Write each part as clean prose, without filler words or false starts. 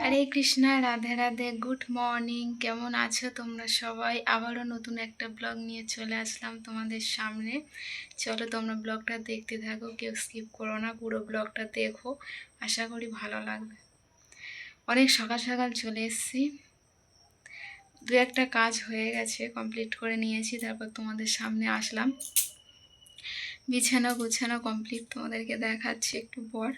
হরে Krishna, Radhe Radhe, good morning. কেমন আছো তোমরা সবাই? আবারও নতুন একটা ব্লগ নিয়ে চলে আসলাম তোমাদের সামনে। চলো তোমরা ব্লগটা দেখতে থাকো, কেউ স্কিপ করো না, পুরো ব্লগটা দেখো, আশা করি ভালো লাগবে। অনেক সকাল সকাল চলে এসেছি, দু একটা কাজ হয়ে গেছে, কমপ্লিট করে নিয়েছি, তারপর তোমাদের সামনে আসলাম। বিছানা গোছানো কমপ্লিট, তোমাদেরকে দেখাচ্ছি একটু পর।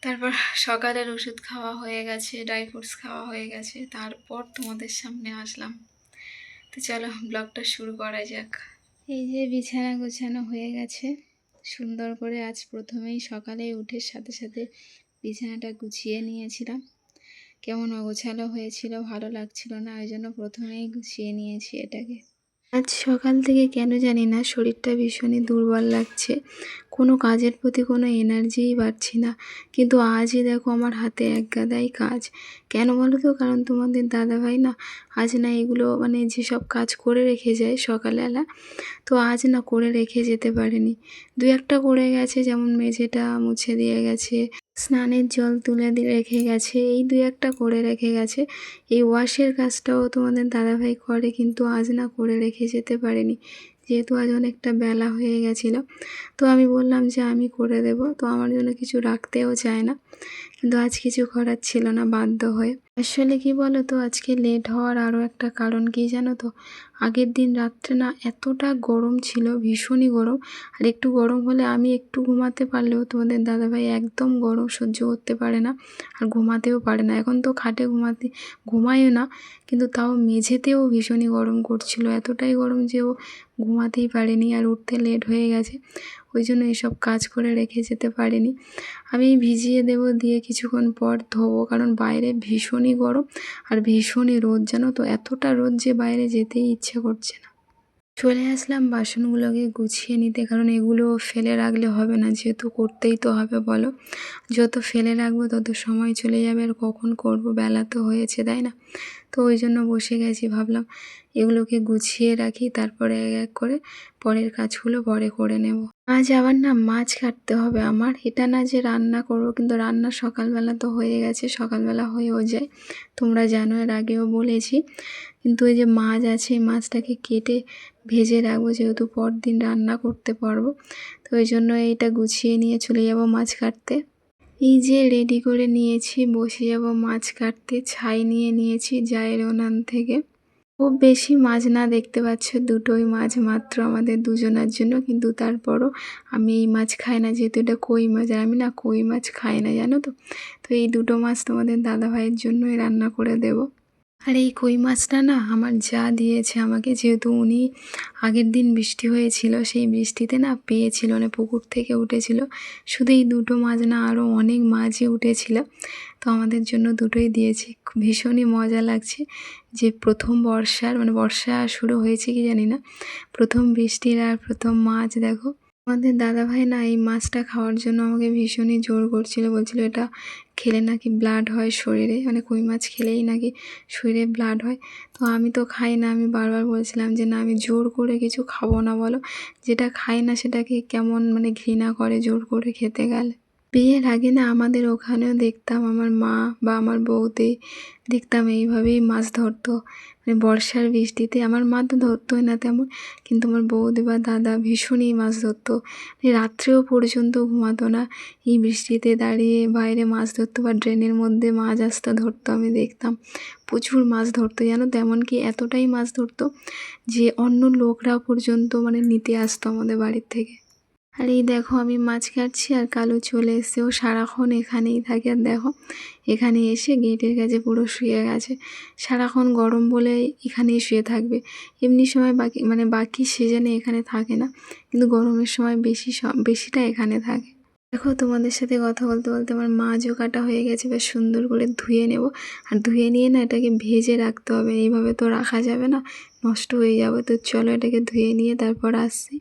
তারপর সকালের ওষুধ খাওয়া হয়ে গেছে, ড্রাই ফ্রুটস খাওয়া হয়ে গেছে, তারপর তোমাদের সামনে আসলাম। তো চলো ব্লগটা শুরু করা যাক। এই যে বিছানা গোছানো হয়ে গেছে সুন্দর করে। আজ প্রথমেই সকালে উঠে সাথে সাথে বিছানাটা গুছিয়ে নিয়েছিলাম। কেমন অগোছালো হয়েছিল, ভালো লাগছিল না, ওই জন্য প্রথমেই গুছিয়ে নিয়েছি এটাকে। আজ সকাল থেকে কেন জানি না শরীরটা ভীষণই দুর্বল লাগছে, কোনো কাজের প্রতি কোনো এনার্জিই পাচ্ছি না। কিন্তু আজই দেখো আমার হাতে এক গাদাই কাজ। কেন বলো তো? কারণ তোমাদের দাদাভাই না আজ না এগুলো মানে যেসব কাজ করে রেখে যায় সকালবেলা, তো আজ না করে রেখে যেতে পারেনি। দু একটা করে গেছে, যেমন মেঝেটা মুছে দিয়ে গেছে, স্নানের জল তুলে দিয়ে রেখে গেছে, এই দু একটা করে রেখে গেছে। এই ওয়াশের কাজটাও তোমাদের দাদাভাই করে, কিন্তু আজ না করে রেখে যেতে পারেনি, যেহেতু আজ অনেকটা বেলা হয়ে গেছিলো। তো আমি বললাম যে আমি করে দেব, তো আমার জন্য কিছু রাখতেও চায় না, কিন্তু আজ কিছু করার ছিল না, বাধ্য হয়ে। আসলে কি বলো তো, আজকে লেট হওয়ার আরও একটা কারণ কি জানো তো? আগের দিন রাত্রে না এতটা গরম ছিল, ভীষণই গরম। আর একটু গরম হলে আমি একটু ঘুমাতে পারলেও তোমাদের দাদাভাই একদম গরম সহ্য করতে পারে না, আর ঘুমাতেও পারে না। এখন তো খাটে ঘুমায়ও না, কিন্তু তাও মেঝেতেও ভীষণই গরম করছিল, এতটাই গরম যে ও ঘুমাতেই পারেনি, আর উঠতে লেট হয়ে গেছে, ওই জন্য এসব কাজ করে রেখে যেতে পারিনি। আমি ভিজিয়ে দেব, দিয়ে কিছুক্ষণ পর ধোবো, কারণ বাইরে ভীষণই গরম আর ভীষণই রোদ, জানো তো, এতটা রোদ যে বাইরে যেতেই ইচ্ছে করছে না। চলে আসলাম বাসনগুলোকে গুছিয়ে নিতে, কারণ এগুলো ফেলে রাখলে হবে না, যেহেতু করতেই তো হবে বলো। যত ফেলে রাখবো তত সময় চলে যাবে, আর কখন করব, বেলা তো হয়েছে, তাই না? তো ওই জন্য বসে গেছি, ভাবলাম এগুলোকে গুছিয়ে রাখি, তারপরে এক এক করে পরের কাজগুলো পরে করে নেব। আজ আবার না মাছ কাটতে হবে আমার। এটা না যে রান্না করব, কিন্তু রান্না সকালবেলা তো হয়ে গেছে, সকালবেলা হয়েও যায়, তোমরা জানো, এর আগেও বলেছি। কিন্তু এই যে মাছ আছে, এই মাছটাকে কেটে ভেজে রাখবো, যেহেতু পরদিন রান্না করতে পারবো। তো ওই জন্য এইটা গুছিয়ে নিয়ে চলে যাব মাছ কাটতে। এই যে রেডি করে নিয়েছি, বসে যাব মাছ কাটতে। ছাই নিয়ে নিয়েছি জায়ের উনান থেকে। খুব বেশি মাছ না, দেখতে পাচ্ছ দুটোই মাছ মাত্র আমাদের দুজনের জন্য, কিন্তু তারপরও আমি এই মাছ খাই না, যেহেতু এটা কই মাছ, আর আমি না কই মাছ খাই না, জানো তো। তো এই দুটো মাছ তোমাদের দাদাভাইয়ের জন্যই রান্না করে দেব। আর এই কই মাছটা না আমার যা দিয়েছে আমাকে, যেহেতু উনি আগের দিন বৃষ্টি হয়েছিল, সেই বৃষ্টিতে না পেয়েছিল, মানে পুকুর থেকে উঠেছিল। শুধু এই দুটো মাছ না, আরও অনেক মাছই উঠেছিল, তো আমাদের জন্য দুটোই দিয়েছে। ভীষণই মজা লাগছে যে প্রথম বর্ষার, মানে বর্ষা শুরু হয়েছে কি জানি না, প্রথম বৃষ্টির আর প্রথম মাছ দেখো। আমাদের দাদাভাই না এই মাছটা খাওয়ার জন্য আমাকে ভীষণই জোর করছিল, বলছিল এটা খেলে নাকি ব্লাড হয় শরীরে, মানে কই মাছ খেলেই নাকি শরীরে ব্লাড হয়। তো আমি তো খাই না, আমি বারবার বলছিলাম যে না, আমি জোর করে কিছু খাবো না, বলো, যেটা খাই না সেটাকে কেমন মানে ঘৃণা করে জোর করে খেতে গেলে। বিয়ের আগে না আমাদের ওখানেও দেখতাম আমার মা বা আমার বউদি, দেখতাম এইভাবেই মাছ ধরতো, মানে বর্ষার বৃষ্টিতে। আমার মা তো ধরতোই না তেমন, কিন্তু আমার বৌদি বা দাদা ভীষণই মাছ ধরতো, মানে রাত্রেও পর্যন্ত ঘুমাতো না, এই বৃষ্টিতে দাঁড়িয়ে বাইরে মাছ ধরতো, বা ড্রেনের মধ্যে মাছ আসতো ধরতো, আমি দেখতাম প্রচুর মাছ ধরতো, জানো তো। এমনকি এতটাই মাছ ধরতো যে অন্য লোকরা পর্যন্ত মানে নিতে আসতো আমাদের বাড়ির থেকে। আর এই দেখো আমি মাছ কাটছি, আর কালু চলে এসছে, ও সারাক্ষণ এখানেই থাকে। আর দেখো এখানে এসে গেটের কাছে পুরো শুয়ে গেছে, সারাক্ষণ গরম বলে এখানেই শুয়ে থাকবে। এমনি সময় বাকি সিজনে এখানে থাকে না, কিন্তু গরমের সময় বেশিটা এখানে থাকে। দেখো তোমাদের সাথে কথা বলতে বলতে আমার মাছও কাটা হয়ে গেছে, বেশ সুন্দর করে ধুয়ে নেব। আর ধুয়ে নিয়ে না এটাকে ভেজে রাখতে হবে, এইভাবে তো রাখা যাবে না, নষ্ট হয়ে যাবে। তো চলো এটাকে ধুয়ে নিয়ে তারপর আসছি।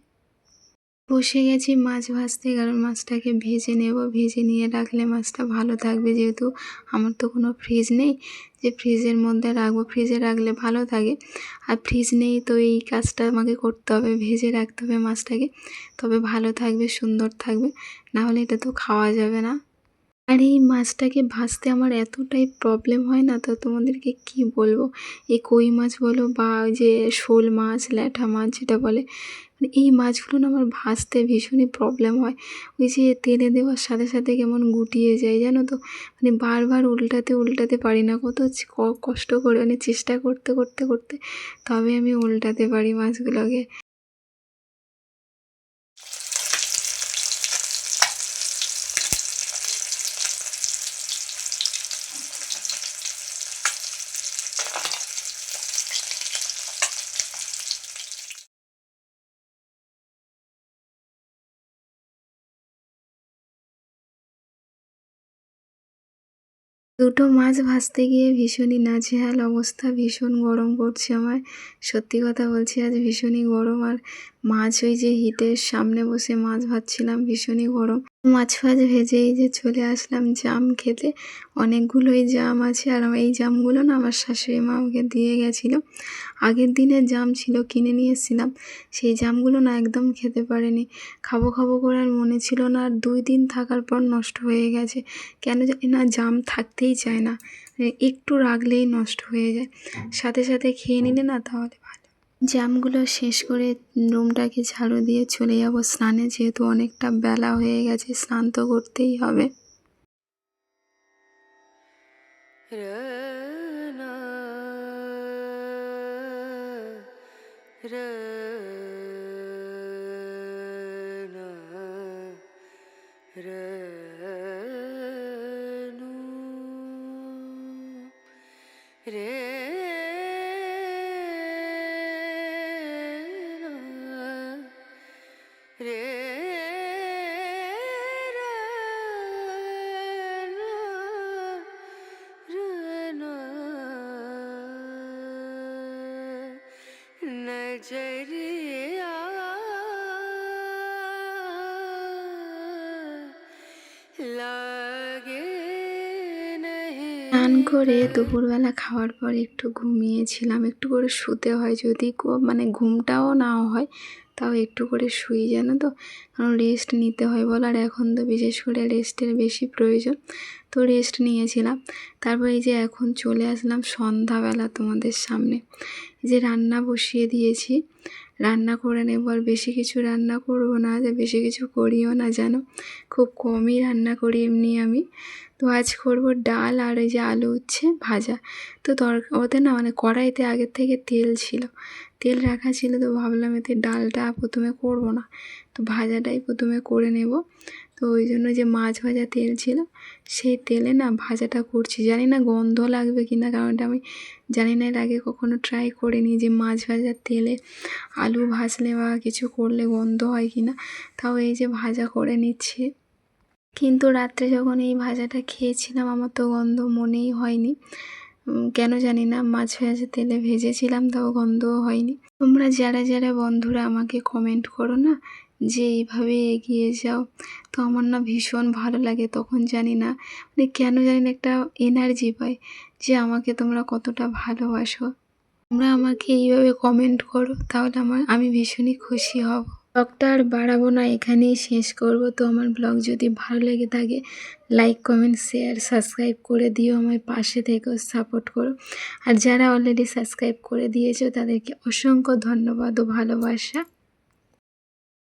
বসে গেছি মাছ ভাজতে, কারণ মাছটাকে ভেজে নেব, ভেজে নিয়ে রাখলে মাছটা ভালো থাকবে, যেহেতু আমার তো কোনো ফ্রিজ নেই যে ফ্রিজের মধ্যে রাখবো, ফ্রিজে রাখলে ভালো থাকে। আর ফ্রিজ নেই, তো এই কাজটা আমাকে করতে হবে, ভেজে রাখতে হবে মাছটাকে, তবে ভালো থাকবে, সুন্দর থাকবে, না হলে এটা তো খাওয়া যাবে না। আর এই মাছটাকে ভাজতে আমার এতটাই প্রবলেম হয় না, তো তোমাদেরকে কি বলবো। এই কই মাছ বলো বা ওই যে শোল মাছ, ল্যাঠা মাছ যেটা বলে, মানে এই মাছগুলো না আমার ভাজতে ভীষণই প্রবলেম হয়। ওই যে তেলে দেওয়ার সাথে সাথে কেমন গুটিয়ে যায় জানো তো, মানে বারবার উল্টাতে উল্টাতে পারি না। কত কষ্ট করে মানে চেষ্টা করতে করতে করতে তবে আমি উল্টাতে পারি মাছগুলোকে। দুটো মাছ ভাজতে গিয়ে ভীষণই নাজেহাল অবস্থা, ভীষণ গরম পড়ছে আমার। সত্যি কথা বলছি, আজ ভীষণই গরম। আর মাছ ওই যে হিটের সামনে বসে মাছ ভাজছিলাম, ভীষণই গরম। মাছ ফাছ ভেজে এই যে চলে আসলাম জাম খেতে। অনেকগুলোই জাম আছে, আর এই জামগুলো না আমার শাশুড়ি মা আমাকে দিয়ে গেছিলো। আগের দিনের জাম ছিল, কিনে নিয়ে এসেছিলাম। সেই জামগুলো না একদম খেতে পারিনি। খাবো খাবো করে আর মনে ছিল না, আর 2 দিন থাকার পর নষ্ট হয়ে গেছে। কেন জানি না জাম থাকতেই চায় না, একটু রাখলেই নষ্ট হয়ে যায়। সাথে সাথে খেয়ে নিলে না তাহলে ভালো। জামগুলো শেষ করে রুমটাকে ঝাড়ু দিয়ে চলে যাব স্নানে, যেহেতু অনেকটা বেলা হয়ে গেছে, স্নান তো করতেই হবে। স্নান করে দুপুরবেলা খাওয়ার পর একটু ঘুমিয়েছিলাম। একটু করে শুতে হয়, যদি মানে ঘুমটাও নাও হয় তাও একটু করে শুই জানো তো, কারণ রেস্ট নিতে হয় বলো। আর এখন তো বিশেষ করে রেস্টের বেশি প্রয়োজন, তো রেস্ট নিয়েছিলাম। তারপর এই যে এখন চলে আসলাম সন্ধ্যাবেলা তোমাদের সামনে। এই যে রান্না বসিয়ে দিয়েছি, রান্না করে নেব। আর বেশি কিছু রান্না করব না, যে বেশি কিছু করিও না জানো, খুব কমই রান্না করি এমনি আমি। তো আজ করব ডাল আর ওই যে আলু উচ্ছে ভাজা। তো ওতে না মানে কড়াইতে আগের থেকে তেল ছিল, তেল রাখা ছিল, তো ভাবলাম এতে ডালটা প্রথমে করব না, তো ভাজাটাই প্রথমে করে নেব। তো ওই জন্য যে মাছ ভাজা তেল ছিল সেই তেলে না ভাজাটা করছি। জানি না গন্ধ লাগবে কি না, কারণ এটা আমি জানি না, এর আগে কখনো ট্রাই করিনি যে মাছ ভাজার তেলে আলু ভাজলে বা কিছু করলে গন্ধ হয় কি না। তাও এই যে ভাজা করে নিচ্ছি। কিন্তু রাত্রে যখন এই ভাজাটা খেয়েছিলাম আমার তো গন্ধ মনেই হয়নি, কেন জানি না। মাছ ভাজা তেলে ভেজেছিলাম, তাও গন্ধও হয়নি। তোমরা যারা যারা বন্ধুরা আমাকে কমেন্ট করো না যে এইভাবে এগিয়ে যাও, তো আমার না ভীষণ ভালো লাগে। তখন জানি না মানে কেন জানি না একটা এনার্জি পাই যে আমাকে তোমরা কতটা ভালোবাসো। তোমরা আমাকে এইভাবে কমেন্ট করো, তাহলে আমি ভীষণই খুশি হব। ব্লগটা আর বাড়াবো না, এখানেই শেষ করব। তো আমার ব্লগ যদি ভালো লেগে থাকে লাইক কমেন্ট শেয়ার সাবস্ক্রাইব করে দিও, আমার পাশে থেকেও সাপোর্ট করো। আর যারা অলরেডি সাবস্ক্রাইব করে দিয়েছো তাদেরকে অসংখ্য ধন্যবাদ ও ভালোবাসা।